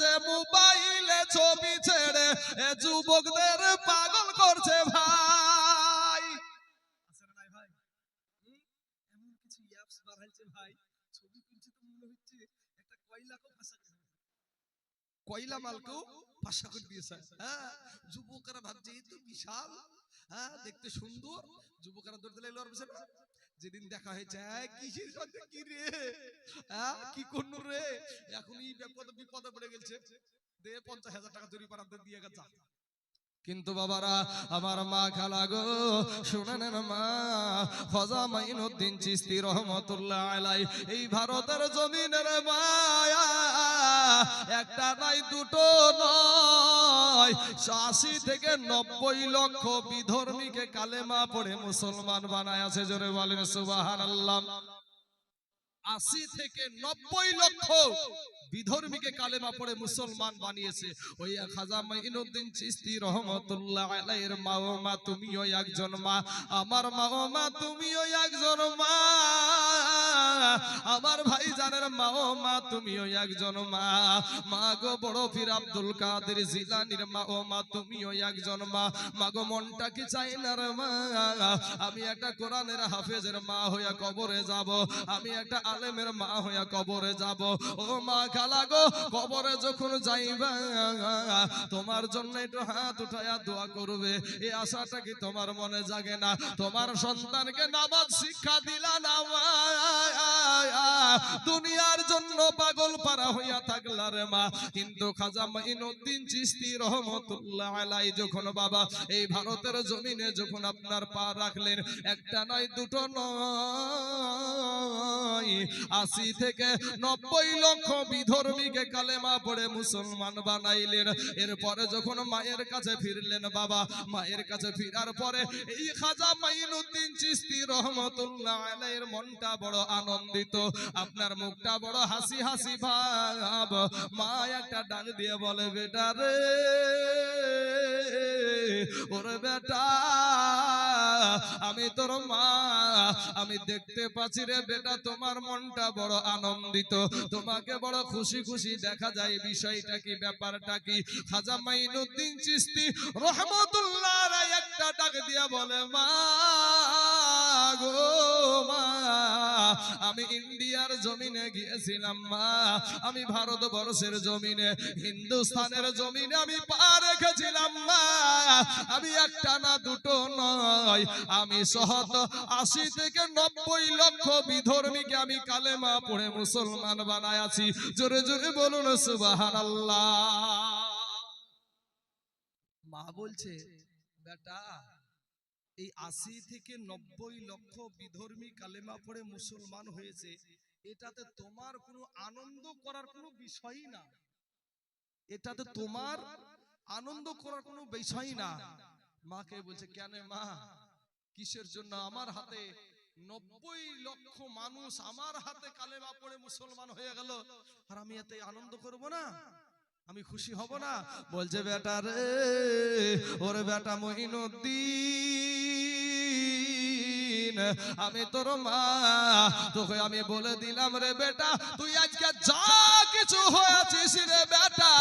যে মোবাইলে ছবি ছেড়ে যুবকদের পাগল করছে ভাই। ভাই এমন কিছু অ্যাপস বাড়াইছে ভাই, ছবি তুলছে তো মনে হচ্ছে একটা কয়লাকেও ভাষা করে, কয়লা মালকেও ভাষা করে দিয়েছে। হ্যাঁ, যুবকরা ভাবছে এই তো বিশাল, হ্যাঁ দেখতে সুন্দর, যুবকরা দৌড়তে লাগলো ওর পিছনে। যেদিন দেখা হয়েছে কিসের সাথে কি রে, কি করলো রে, এখন এই বিপদে পড়ে গেছে, দে 50,000 টাকা জরিমানা দিয়ে গেছে। কিন্তু বাবারা আমার মা খালা গো শুনেন মা, খাজা মাইনুদ্দিন চিশতি রহমাতুল্লাহ আলাইহি এই ভারতের জমিনের মায়া একটা নাই দুটো নয়, 80 থেকে 90 লক্ষ বিধর্মীকে কালেমা পড়ে মুসলমান বানায় আছে। জোরে বলেন সুবহানাল্লাহ। 80 থেকে 90 লক্ষ বিধর্মীকে কালেমা পড়ে মুসলমান বানিয়েছে ওই খাজা মাইনুদ্দিন চিশতি রহমাতুল্লাহ আলাইহির মা ও মা তুমিও একজন মা, আমার মা ও মা তুমিও একজন মা, আমার ভাইজানের মা ও মা তুমিও একজন মা, মা গো বড় পীর আব্দুল কাদের জিলানীর মা ও মা তুমিও একজন মা, মা গো মনটা কি চাই না রে মা, আমি একটা কোরআনের হাফেজের মা হইয়া কবরে যাব, আমি একটা আলেমের মা হইয়া কবরে যাব। ও মা খালা গো কবরে যখন যাইবা তোমার জন্য একটু হাত উঠায়া দোয়া করবে, এই আশাটা কি তোমার মনে জাগে না? তোমার সন্তানকে নামাজ শিক্ষা দিলা না, দুনিয়ার জন্য পাগল পারা হইয়া থাকলা রে মা, কিন্তু খাজা মাইনুদ্দিন চিশতি রহমাতুল্লাহ আলাইহি যখন বাবা এই ভারতের জমিনে যখন আপনার পা রাখলেন, একটা নয় দুটো নয়, 80 থেকে 90 লক্ষ বিধর্মীকে কালেমা পড়ে মুসলমান বানাইলেন। এরপরে যখন মায়ের কাছে ফিরলেন বাবা, মায়ের কাছে ফিরার পরে এই খাজা মাইনুদ্দিন চিশতি রহমাতুল্লাহ আলাইহির মনটা বড় আনন্দিত, আপনার মুখটা বড় হাসি হাসি ভাব। মা একটা ডাক দিয়ে বলে, বেটা রে ওরে বেটা আমি তোর মা, আমি দেখতে পাচ্ছি রে বেটা তোমার মনটা বড় আনন্দিত, তোমাকে বড় খুশি খুশি দেখা যায়, বিষয়টা কি ব্যাপারটা কি? খাজা মাইনুদ্দিন চিশতি রহমাতুল্লাহ আলাইহি একটা ডাক দিয়া বলে, মা গো মা আমি ইন্ডিয়ার জমিনে গিয়েছিলাম মা, আমি ভারতবর্ষের জমিনে হিন্দুস্তানের জমিনে আমি পা রেখেছিলাম মা, আমি একটা না দুটো নয়, আমি সহত 80 থেকে 90 লক্ষ বিধর্মীকে আমি কালেমা পড়ে মুসলমান বানায় আছি। জোরে জোরে বলুন সুবহানাল্লাহ। মা বলছে, বেটা এই 80 থেকে 90 লক্ষ বিধর্মী কালেমা পড়ে মুসলমান হয়েছে, এটাতে তোমার কোনো আনন্দ করার কোনো বিষয়ই না, এটাতে তোমার আনন্দ করার কোনো বিষয় না। মাকে বলছে, কেন মা কিসের জন্য? আমার হাতে 90 লক্ষ মানুষ আমার হাতে কালেমা পড়ে মুসলমান হয়ে গেল, আর আমি এতে আনন্দ করব না, আমি খুশি হব না? বলছে, বেটা রে ওরে বেটা মঈনুদ্দিন আমি তোর মা, তোকে আমি বলে দিলাম রে বেটা, তুই আজকে যা কিছু হয়েছিস রে বেটা,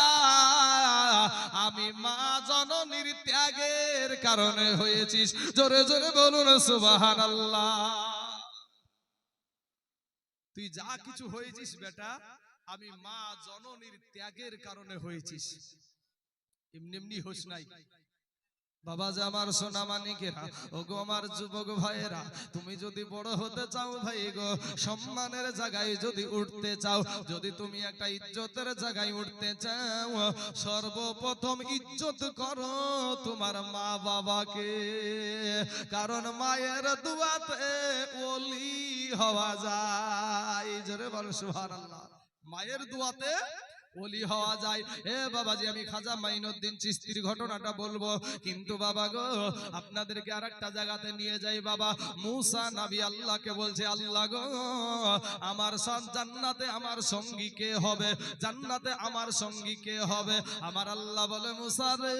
আমি মা জননীর ত্যাগের কারণে হয়েছিস। জোরে জোরে বলুন সুবহানাল্লাহ। তুই যা কিছু হয়েছিস বেটা, আমি মা জননীর ত্যাগের কারণে হয়েছিস, এমনি এমনি হোস নাই। বাবা যে আমার সোনা মানিকেরা, ও গো আমার যুবক ভাইয়েরা, তুমি যদি বড় হতে চাও ভাই গো, সম্মানের জায়গায় যদি উঠতে চাও, যদি তুমি একটা ইজ্জতের জায়গায় উঠতে চাও, সর্বপ্রথম ইজ্জত করো তোমার মা বাবাকে, কারণ মায়ের দুয়াতে ওলি হওয়া যায়। জোরে বল সুবহানাল্লাহ। মায়ের দুয়াতে ওলি হওয়া যায়। এ বাবাজি আমি খাজা মাইনুদ্দিন চিশতির ঘটনাটা বলবো, কিন্তু বাবা গো আপনাদেরকে আরেকটা জায়গাতে নিয়ে যাই। বাবা মুসা নবী আল্লাহকে বলছে, আল্লাহ গো আমার জান্নাতে আমার সঙ্গী কে হবে, জান্নাতে আমার সঙ্গী কে হবে? আমার আল্লাহ বলে, মুসা রে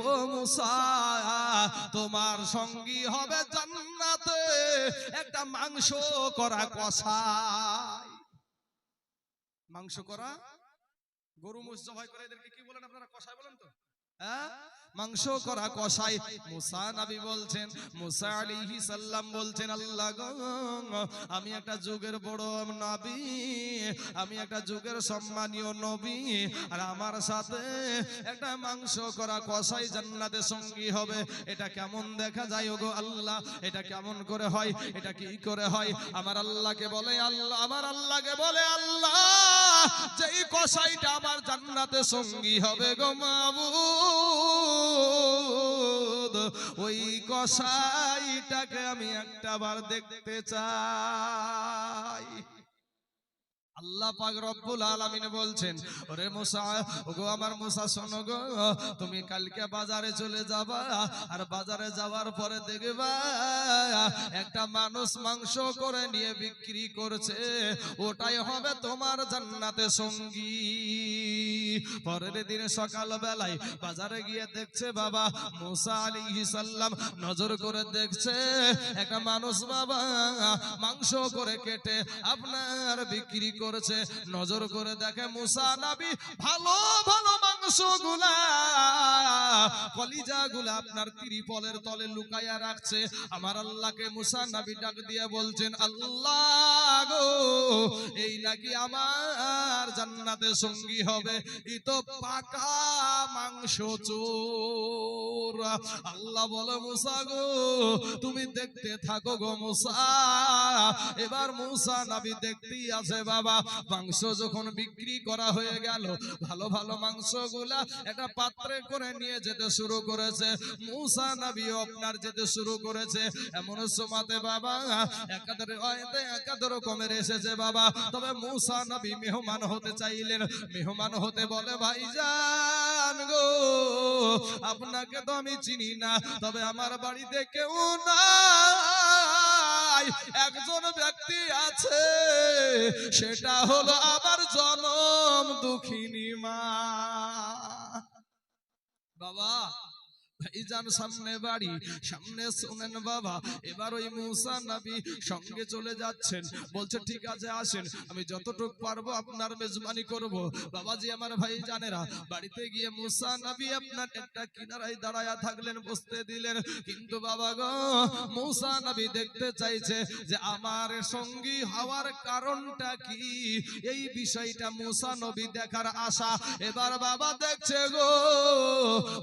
ও মুসা তোমার সঙ্গী হবে জান্নাতে একটা মাংস করা কষাই। মাংস করা গরু মোষ জবাই করে এদেরকে কি বলেন আপনারা? কষাই বলেন তো? হ্যাঁ, মাংস করা কষাই। মুসা নবী বলছেন, মুসা আলাইহিস সালাম বলছেন, আল্লাহ গো, আমি একটা যুগের বড় নবী, আমি একটা যুগের সম্মানীয় নবী, আর আমার সাথে একটা মাংস করা কষাই জান্নাতে সঙ্গী হবে। এটা কেমন দেখা যায় ওগো আল্লাহ? এটা কেমন করে হয়? এটা কি করে হয়? আমার আল্লাহকে বলে, আল্লাহ আমার আল্লাহকে বলে, আল্লাহ যেই কষাইটা আমার জান্নাতে সঙ্গী হবে গো মাবুদ, ওই কষাইটাকে আমি একটা বার দেখতে চাই। আল্লাহ পাক রব্বুল আলামিন বলছেন, ওরে মুসা, ওগো আমার মুসা শোনো গো, তুমি কালকে বাজারে চলে যাবা, আর বাজারে যাওয়ার পরে দেখবা একটা মানুষ মাংস করে নিয়ে বিক্রি করছে, ওটাই হবে তোমার জান্নাতে সঙ্গী। পরের দিন সকাল বেলায় বাজারে গিয়ে দেখছে বাবা মুসা আলাইহিস সালাম নজর করে দেখছে একটা মানুষ বাবা মাংস করে কেটে আপনার বিক্রি করেছে। নজর করে দেখে মুসা নবী ভালো ভালো মাংসগুলা, কলিজাগুলা আপনার ত্রিপলের তলে লুকায়া রাখছে। আমার আল্লাহকে মুসা নবী ডাক দিয়ে বলছেন, আল্লাহ গো, এই নাকি আমার জান্নাতে সঙ্গী হবে, ই তো পাকা মাংস চোর। আল্লাহ বলে, মুসা গো তুমি দেখতে থাকো গো মুসা। এবার মুসা নবী দেখতেই আছে বাবা, মাংস যখন বিক্রি করা হয়ে গেল, ভালো ভালো মাংসগুলা একটা পাত্রে করে নিয়ে যেতে শুরু করেছে। মুসা নবী আপনার যেতে শুরু করেছে। এমন সময়তে বাবা একাদ রকমের এসেছে বাবা, তবে মুসা নবী মেহমান হতে চাইলেন। মেহমান হতে বলে, ভাইজান গো, আপনাকে তো আমি চিনি না, তবে আমার বাড়িতে কেউ নাই, একজন ব্যক্তি আছে, সেটা হলো আমার জনম দুঃখিনী মা। বাবা ভাইজান সামনে বাড়ি, সামনে শোনেন বাবা। এবার ওই মুসা নবী সঙ্গে চলে যাচ্ছেন, বলছে ঠিক আছে আসেন, আমি যতটুকু পারবো আপনার মেজবানি করব। বাবাজি আমার ভাই জানেরা, বাড়িতে গিয়ে মুসা নবী আপনার একটা কিনারায় দাঁড়ায়া থাকলেন, বসতে দিলেন। কিন্তু বাবা গো, মুসা নবী দেখতে চাইছে যে আমার সঙ্গী হওয়ার কারণটা কি, এই বিষয়টা মুসা নবী দেখার আশা। এবার বাবা দেখছে গো,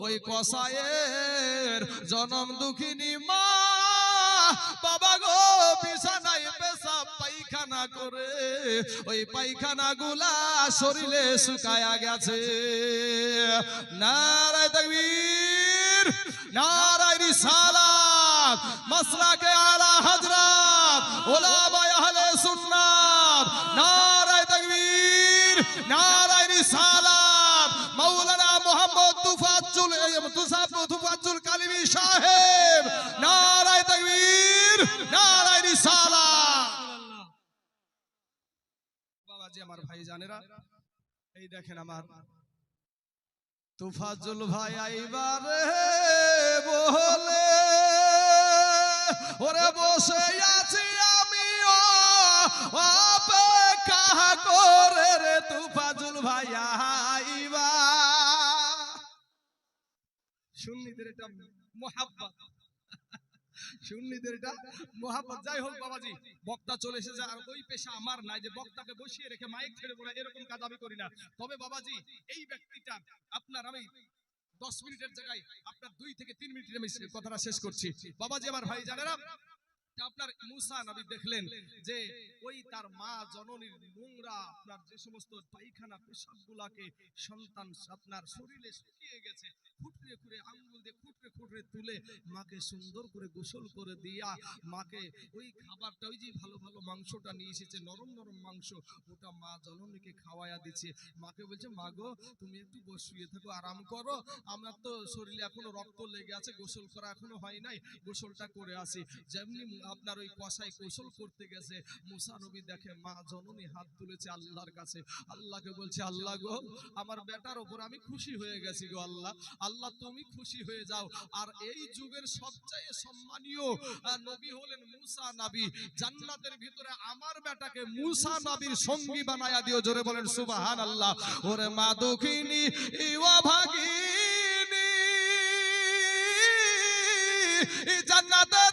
ওই কসায়ের জনম দুঃখিনী মা বাবা গো বিছানায় পেশাব পায়খানা করে, ওই পায়খানা গুলা শরীরে শুকায়া গেছে। নারায়ে তাকবীর, নারায়ে রিসালাত, মাসলাকে আলা হযরত উলামায়ে আহলে সুন্নাত, নারায়ে তাকবীর, নারায়ে রিসালাত, মাওলানা মোহাম্মদ তুফাজ্জুল কালিমি সাহেব, নারায়ে তাকবীর, নারায়ে রিসালাত। বাবাজি আমার ভাই জানেরা, এই দেখেন আমার তুফাজ্জুল ভাই আইবারে বলে, ওরে বসে আছি আমিও অপেক্ষা করে রে তুফাজ্জুল ভাই আইবা। সুন্নিদের এটা মোহাব্বত, সুন্নিদের এটা মোহাব্বত। যাই হোক বাবাজি, বক্তা চলে এসেছে, আর ওই পেশা আমার নাই যে বক্তাকে বসিয়ে রেখে মাইক ছেড়ে বলে, এরকম কাজ আমি করি না। তবে বাবাজি এই ব্যক্তিটা আপনার, আমি 10 মিনিটের জায়গায় আপনার 2 থেকে 3 মিনিটের আমি কথাটা শেষ করছি। বাবাজি আমার ভাই জানেরা, আপনার মুসা নবী দেখলেন যে ওই তার মা জননীর নোংরা আপনার যে সমস্ত পায়খানা পেশাব গুলাকে সন্তান আপনার শরীরে শুকিয়ে গেছে, খুঁটরে খুঁড়ে আঙ্গুল দিয়ে খুঁটরে খুঁটরে তুলে মাকে সুন্দর করে গোসল করে দিয়া, মাকে ওই খাবারটা, ওই যে ভালো ভালো মাংসটা নিয়ে এসেছে, নরম নরম মাংস, ওটা মা জননীকে খাওয়ায়া দিচ্ছে। মাকে বলছে, মা গো তুমি একটু বসিয়ে থাকো, আরাম করো, আমার তো শরীরে এখনো রক্ত লেগে আছে, গোসল করা এখনো হয় নাই, গোসলটা করে আসি। যেমনি আপনার ওই কসাই কৌশল করতে গেছে, মুসা নবী দেখে মা জননী হাত তুলেছে আল্লাহর কাছে, আল্লাহকে বলছে আল্লাহ গো আমার বেটার উপর আমি খুশি হয়ে গেছি গো আল্লাহ, আল্লাহ তুমি খুশি হয়ে যাও। আর এই যুগের সবচেয়ে সম্মানীয় নবী হলেন মুসা নবী, জান্নাতের ভিতরে আমার বেটাকে মুসা নবীর সঙ্গী বানায়া দিও, জোরে বলেন সুবহানাল্লাহ। ওরে মা দুঃখিনী ইওয়া ভাগিনী জান্নাতের